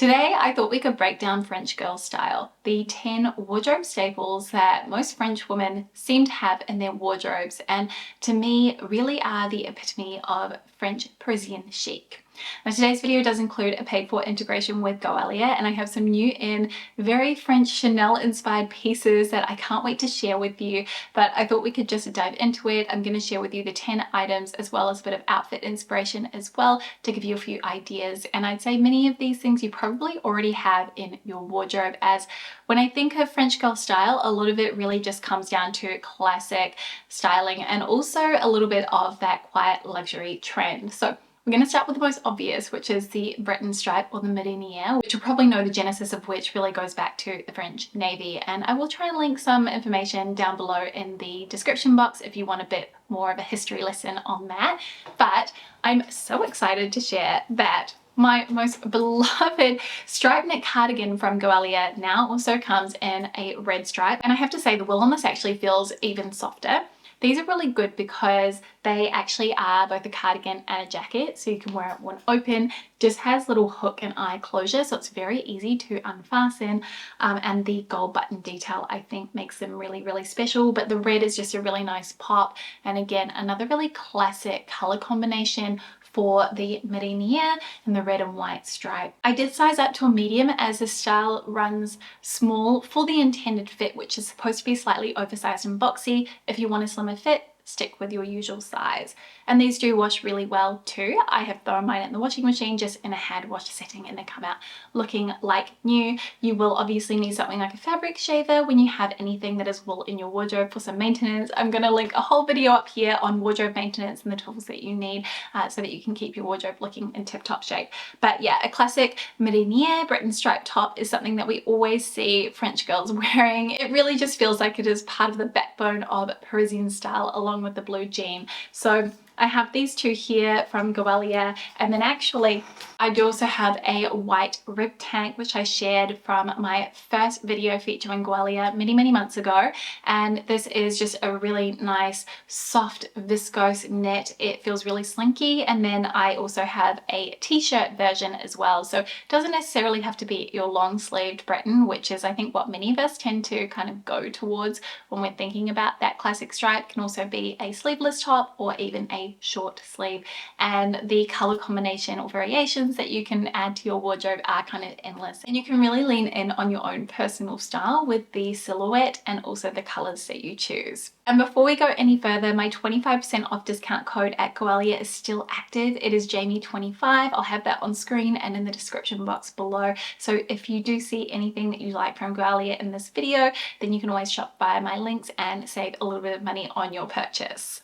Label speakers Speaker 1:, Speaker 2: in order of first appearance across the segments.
Speaker 1: Today, I thought we could break down French girl style, the 10 wardrobe staples that most French women seem to have in their wardrobes, and to me, really are the epitome of French Parisian chic. Now, today's video does include a paid-for integration with Goelia, and I have some new and very French Chanel-inspired pieces that I can't wait to share with you, but I thought we could just dive into it. I'm going to share with you the 10 items as well as a bit of outfit inspiration as well to give you a few ideas, and I'd say many of these things you probably already have in your wardrobe, as when I think of French girl style, a lot of it really just comes down to classic styling and also a little bit of that quiet luxury trend. So we're going to start with the most obvious, which is the Breton stripe or the Marinière, which you'll probably know the genesis of which really goes back to the French Navy. And I will try and link some information down below in the description box if you want a bit more of a history lesson on that. But I'm so excited to share that my most beloved striped knit cardigan from Goelia now also comes in a red stripe. And I have to say the wool on this actually feels even softer. These are really good because they actually are both a cardigan and a jacket, so you can wear it when open. Just has little hook and eye closure, so it's very easy to unfasten, and the gold button detail I think makes them really, really special. But the red is just a really nice pop, and again, another really classic color combination for the Marinière and the red and white stripe. I did size up to a medium as the style runs small for the intended fit, which is supposed to be slightly oversized and boxy. If you want a slimmer fit, stick with your usual size. And these do wash really well too. I have thrown mine in the washing machine just in a hand wash setting and they come out looking like new. You will obviously need something like a fabric shaver when you have anything that is wool in your wardrobe for some maintenance. I'm going to link a whole video up here on wardrobe maintenance and the tools that you need so that you can keep your wardrobe looking in tip-top shape. But yeah, a classic Marinière Breton stripe top is something that we always see French girls wearing. It really just feels like it is part of the backbone of Parisian style along with the blue jean. So I have these two here from Goelia, and then actually I do also have a white rib tank which I shared from my first video featuring Goelia many months ago, and this is just a really nice soft viscose knit. It feels really slinky, and then I also have a t-shirt version as well, so it doesn't necessarily have to be your long sleeved Breton, which is I think what many of us tend to kind of go towards when we're thinking about that classic stripe. It can also be a sleeveless top or even a short sleeve, and the color combination or variations that you can add to your wardrobe are kind of endless, and you can really lean in on your own personal style with the silhouette and also the colors that you choose. And before we go any further, my 25% off discount code at Goelia is still active. It is Jamie25. I'll have that on screen and in the description box below. So if you do see anything that you like from Goelia in this video, then you can always shop via my links and save a little bit of money on your purchase.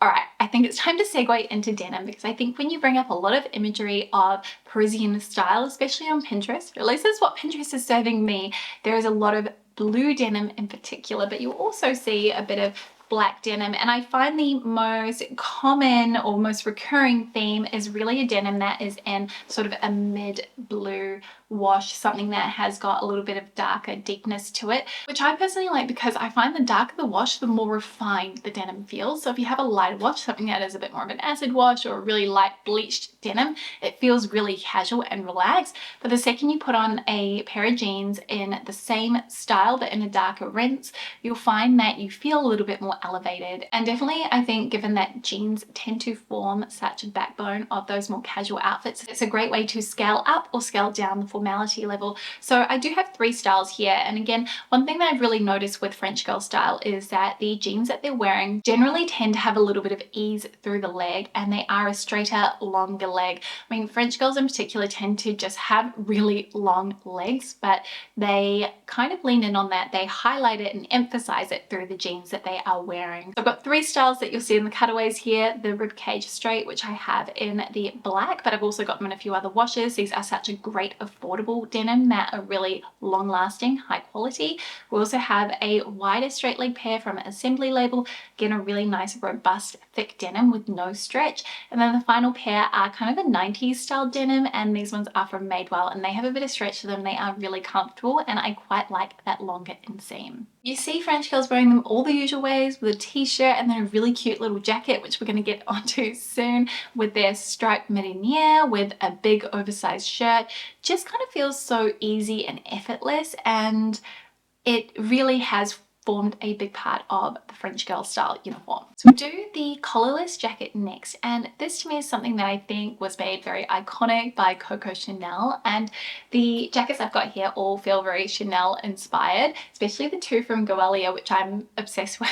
Speaker 1: All right, I think it's time to segue into denim, because I think when you bring up a lot of imagery of Parisian style, especially on Pinterest, or at least that's what Pinterest is serving me, there is a lot of blue denim in particular, but you also see a bit of black denim, and I find the most common or most recurring theme is really a denim that is in sort of a mid blue wash, something that has got a little bit of darker deepness to it, which I personally like because I find the darker the wash, the more refined the denim feels. So if you have a lighter wash, something that is a bit more of an acid wash or a really light bleached denim, it feels really casual and relaxed. But the second you put on a pair of jeans in the same style but in a darker rinse, you'll find that you feel a little bit more elevated. And definitely I think, given that jeans tend to form such a backbone of those more casual outfits, it's a great way to scale up or scale down the formality level. So I do have 3 styles here, and again, one thing that I've really noticed with French girl style is that the jeans that they're wearing generally tend to have a little bit of ease through the leg, and they are a straighter, longer leg. I mean, French girls in particular tend to just have really long legs, but they kind of lean in on that. They highlight it and emphasize it through the jeans that they are wearing. So I've got 3 styles that you'll see in the cutaways here. The ribcage straight, which I have in the black, but I've also got them in a few other washes. These are such a great affordable denim that are really long lasting, high quality. We also have a wider straight leg pair from Assembly Label, again a really nice robust thick denim with no stretch. And then the final pair are kind of a 90s style denim, and these ones are from Madewell, and they have a bit of stretch to them. They are really comfortable, and I quite like that longer inseam. You see French girls wearing them all the usual ways, shoes with a t-shirt and then a really cute little jacket, which we're going to get onto soon, with their striped mariniere with a big oversized shirt. Just kind of feels so easy and effortless, and it really has formed a big part of the French girl style uniform. So we do the collarless jacket next, and this to me is something that I think was made very iconic by Coco Chanel, and the jackets I've got here all feel very Chanel inspired, especially the two from Goelia, which I'm obsessed with.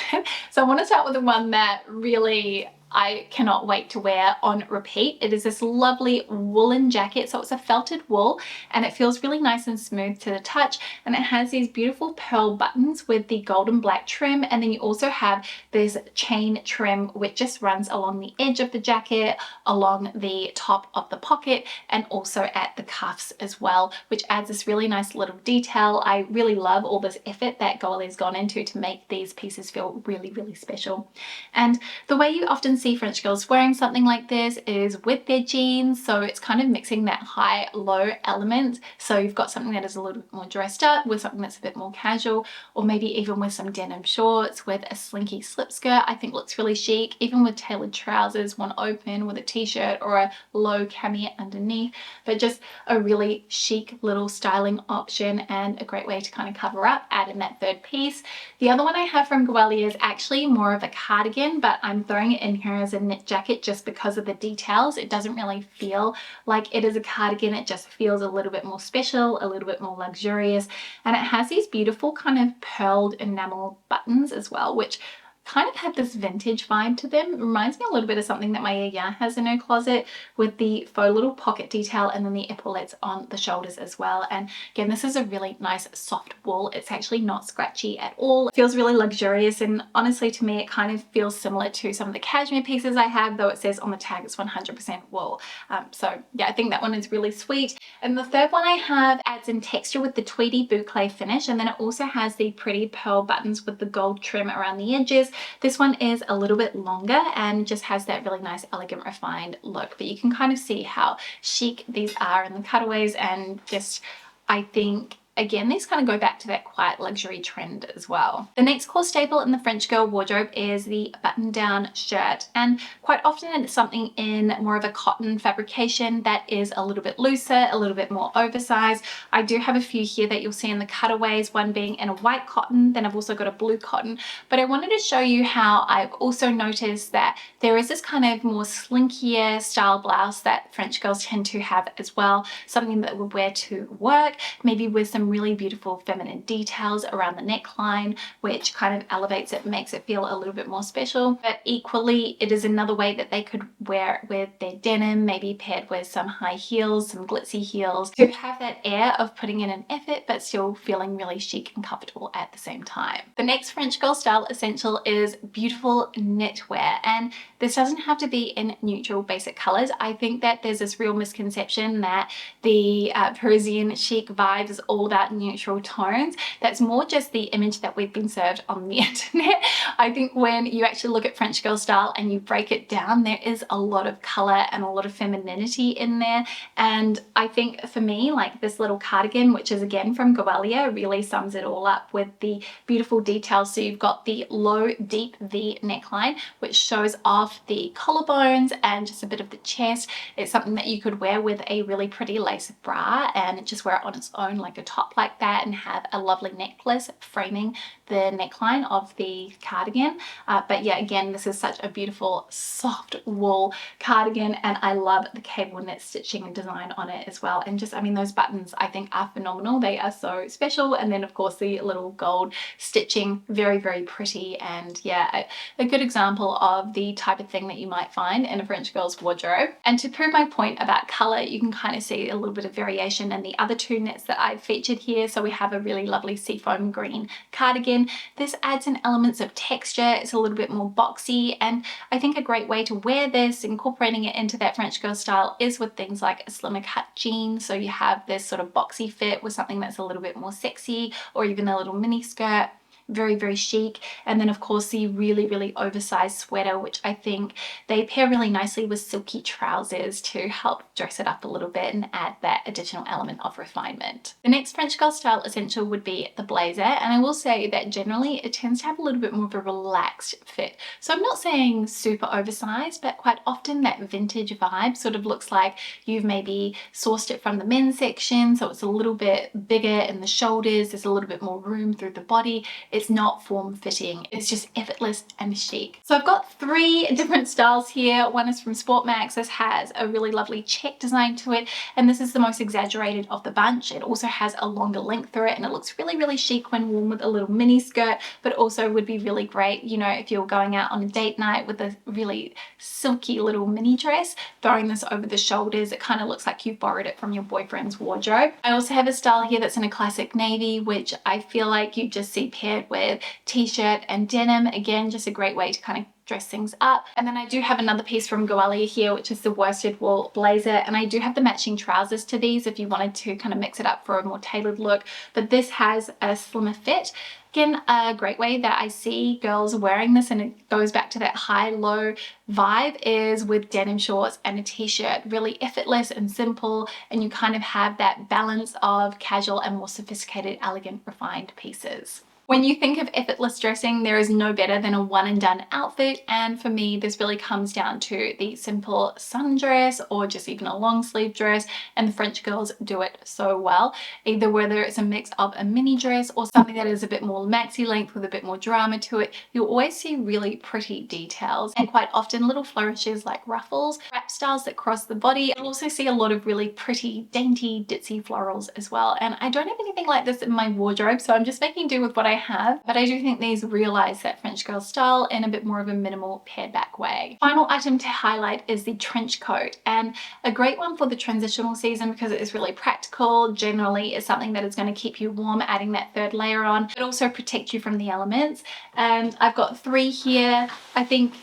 Speaker 1: So I want to start with the one that really I cannot wait to wear on repeat. It is this lovely woolen jacket. So it's a felted wool and it feels really nice and smooth to the touch. And it has these beautiful pearl buttons with the golden black trim. And then you also have this chain trim which just runs along the edge of the jacket, along the top of the pocket, and also at the cuffs as well, which adds this really nice little detail. I really love all this effort that Goelia's gone into to make these pieces feel really, really special. And the way you often see French girls wearing something like this is with their jeans, so it's kind of mixing that high-low element. So you've got something that is a little bit more dressed up with something that's a bit more casual, or maybe even with some denim shorts with a slinky slip skirt. I think looks really chic, even with tailored trousers, one open with a t-shirt or a low cami underneath, but just a really chic little styling option and a great way to kind of cover up, add in that third piece. The other one I have from Goelia is actually more of a cardigan, but I'm throwing it in here as a knit jacket just because of the details. It doesn't really feel like it is a cardigan. It just feels a little bit more special, a little bit more luxurious, and it has these beautiful kind of pearled enamel buttons as well, which kind of have this vintage vibe to them. It reminds me a little bit of something that Maya Yaya has in her closet, with the faux little pocket detail and then the epaulettes on the shoulders as well. And again, this is a really nice soft wool. It's actually not scratchy at all. It feels really luxurious, and honestly to me it kind of feels similar to some of the cashmere pieces I have, though it says on the tag it's 100% wool. So yeah, I think that one is really sweet. And the third one I have adds in texture with the tweedy boucle finish, and then it also has the pretty pearl buttons with the gold trim around the edges. This one is a little bit longer and just has that really nice, elegant, refined look, but you can kind of see how chic these are in the cutaways, and just, I think, again, these kind of go back to that quiet luxury trend as well. The next core staple in the French girl wardrobe is the button-down shirt, and quite often it's something in more of a cotton fabrication that is a little bit looser, a little bit more oversized. I do have a few here that you'll see in the cutaways, one being in a white cotton, then I've also got a blue cotton, but I wanted to show you how I've also noticed that there is this kind of more slinkier style blouse that French girls tend to have as well, something that we wear to work, maybe with some really beautiful feminine details around the neckline, which kind of elevates it, makes it feel a little bit more special. But equally, it is another way that they could wear it with their denim, maybe paired with some high heels, some glitzy heels, to have that air of putting in an effort but still feeling really chic and comfortable at the same time. The next French girl style essential is beautiful knitwear, and this doesn't have to be in neutral basic colors. I think that there's this real misconception that the Parisian chic vibe is all about neutral tones. That's more just the image that we've been served on the internet. I think when you actually look at French girl style and you break it down, there is a lot of color and a lot of femininity in there. And I think for me, like this little cardigan, which is again from Goelia, really sums it all up with the beautiful details. So you've got the low, deep V neckline, which shows off the collarbones and just a bit of the chest. It's something that you could wear with a really pretty lace bra and just wear it on its own like a top like that, and have a lovely necklace framing the neckline of the cardigan. But yeah, again, this is such a beautiful soft wool cardigan, and I love the cable knit stitching and design on it as well. And just, I mean, those buttons I think are phenomenal. They are so special. And then of course the little gold stitching, very, very pretty. And yeah, a good example of the type of thing that you might find in a French girl's wardrobe. And to prove my point about color, you can kind of see a little bit of variation in the other two knits that I've featured here. So we have a really lovely seafoam green cardigan. This adds in elements of texture. It's a little bit more boxy, and I think a great way to wear this, incorporating it into that French girl style, is with things like a slimmer cut jean. So you have this sort of boxy fit with something that's a little bit more sexy, or even a little mini skirt. very, very chic. And then of course the really, really oversized sweater, which I think they pair really nicely with silky trousers to help dress it up a little bit and add that additional element of refinement. The next French girl style essential would be the blazer, and I will say that generally it tends to have a little bit more of a relaxed fit. So I'm not saying super oversized, but quite often that vintage vibe sort of looks like you've maybe sourced it from the men's section, so it's a little bit bigger in the shoulders, there's a little bit more room through the body. It's not form-fitting, it's just effortless and chic. So I've got 3 different styles here. One is from Sport Max. This has a really lovely check design to it, and this is the most exaggerated of the bunch. It also has a longer length through it, and it looks really, really chic when worn with a little mini skirt, but also would be really great, you know, if you're going out on a date night with a really silky little mini dress, throwing this over the shoulders, it kind of looks like you borrowed it from your boyfriend's wardrobe. I also have a style here that's in a classic navy, which I feel like you just see paired with t-shirt and denim. Again, just a great way to kind of dress things up. And then I do have another piece from Goelia here, which is the worsted wool blazer, and I do have the matching trousers to these if you wanted to kind of mix it up for a more tailored look, but this has a slimmer fit. Again, a great way that I see girls wearing this, and it goes back to that high-low vibe, is with denim shorts and a t-shirt. Really effortless and simple, and you kind of have that balance of casual and more sophisticated, elegant, refined pieces. When you think of effortless dressing, there is no better than a one and done outfit, and for me this really comes down to the simple sundress or just even a long sleeve dress, and the French girls do it so well. Either whether it's a mix of a mini dress or something that is a bit more maxi length with a bit more drama to it, you'll always see really pretty details and quite often little flourishes like ruffles, wrap styles that cross the body. You'll also see a lot of really pretty dainty ditzy florals as well, and I don't have anything like this in my wardrobe, so I'm just making do with what I have, but I do think these realize that French girl style in a bit more of a minimal pared back way. Final item to highlight is the trench coat, and a great one for the transitional season because it is really practical. Generally it's something that is going to keep you warm, adding that third layer on, but also protect you from the elements. And I've got 3 here. I think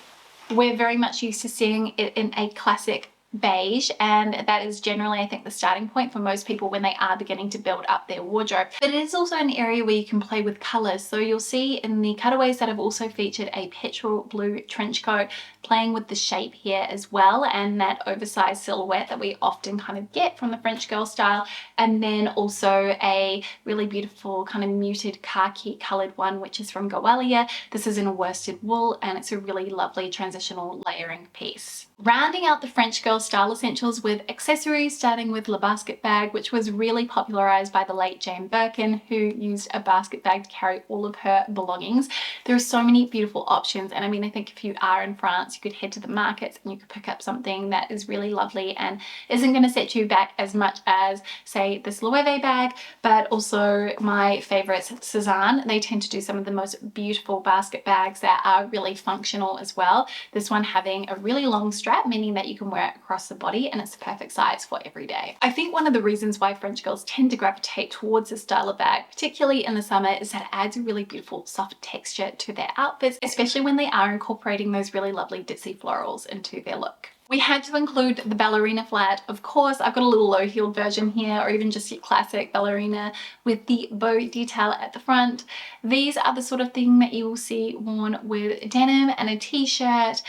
Speaker 1: we're very much used to seeing it in a classic beige, and that is generally, I think, the starting point for most people when they are beginning to build up their wardrobe. But it is also an area where you can play with colors, so you'll see in the cutaways that I've also featured a petrol blue trench coat, playing with the shape here as well, and that oversized silhouette that we often kind of get from the French girl style, and then also a really beautiful kind of muted khaki colored one, which is from Goelia. This is in a worsted wool, and it's a really lovely transitional layering piece. Rounding out the French girl style essentials with accessories, starting with the basket bag, which was really popularized by the late Jane Birkin, who used a basket bag to carry all of her belongings. There are so many beautiful options, and I mean, I think if you are in France, you could head to the markets and you could pick up something that is really lovely and isn't going to set you back as much as, say, this Loewe bag, but also my favorites, Cézanne. They tend to do some of the most beautiful basket bags that are really functional as well. This one having a really long strap, meaning that you can wear it across the body, and it's the perfect size for every day. I think one of the reasons why French girls tend to gravitate towards this style of bag, particularly in the summer, is that it adds a really beautiful soft texture to their outfits, especially when they are incorporating those really lovely ditzy florals into their look. We had to include the ballerina flat. Of course, I've got a little low-heeled version here, or even just your classic ballerina with the bow detail at the front. These are the sort of thing that you will see worn with denim and a t-shirt,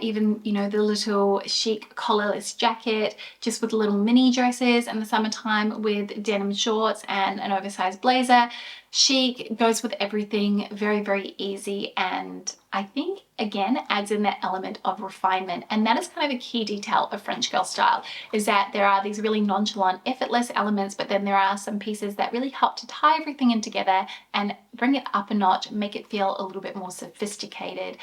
Speaker 1: even, you know, the little chic collarless jacket, just with little mini dresses in the summertime with denim shorts and an oversized blazer. Chic, goes with everything, very, very easy, and I think, again, adds in that element of refinement. And that is kind of a key detail of French girl style, is that there are these really nonchalant, effortless elements, but then there are some pieces that really help to tie everything in together and bring it up a notch, make it feel a little bit more sophisticated,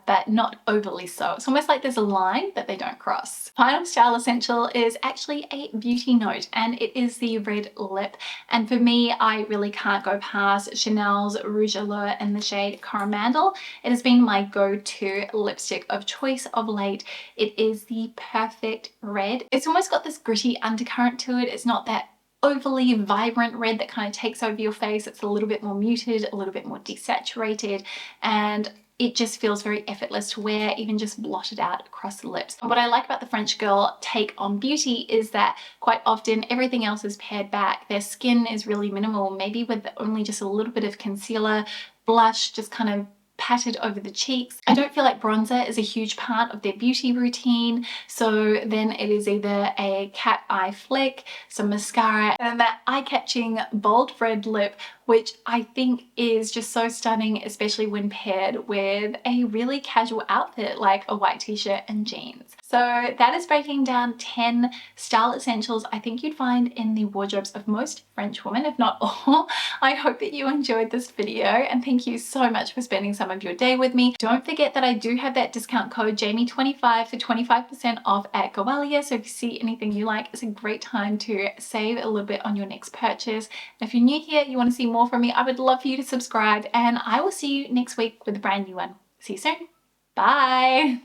Speaker 1: but not overly so. It's almost like there's a line that they don't cross. Final style essential is actually a beauty note, and it is the red lip. And for me, I really can't go past Chanel's Rouge Allure in the shade Coromandel. It has been my go-to lipstick of choice of late. It is the perfect red. It's almost got this gritty undercurrent to it. It's not that overly vibrant red that kind of takes over your face. It's a little bit more muted, a little bit more desaturated, and it just feels very effortless to wear, even just blotted out across the lips. What I like about the French girl take on beauty is that quite often everything else is pared back. Their skin is really minimal, maybe with only just a little bit of concealer, blush just kind of patted over the cheeks. I don't feel like bronzer is a huge part of their beauty routine, so then it is either a cat eye flick, some mascara, and that eye-catching bold red lip, which I think is just so stunning, especially when paired with a really casual outfit like a white t-shirt and jeans. So that is breaking down 10 style essentials I think you'd find in the wardrobes of most French women, if not all. I hope that you enjoyed this video, and thank you so much for spending some of your day with me. Don't forget that I do have that discount code Jamie25 for 25% off at Gowalia, so if you see anything you like, it's a great time to save a little bit on your next purchase. And if you're new here, you want to see more from me, I would love for you to subscribe, and I will see you next week with a brand new one. See you soon. Bye.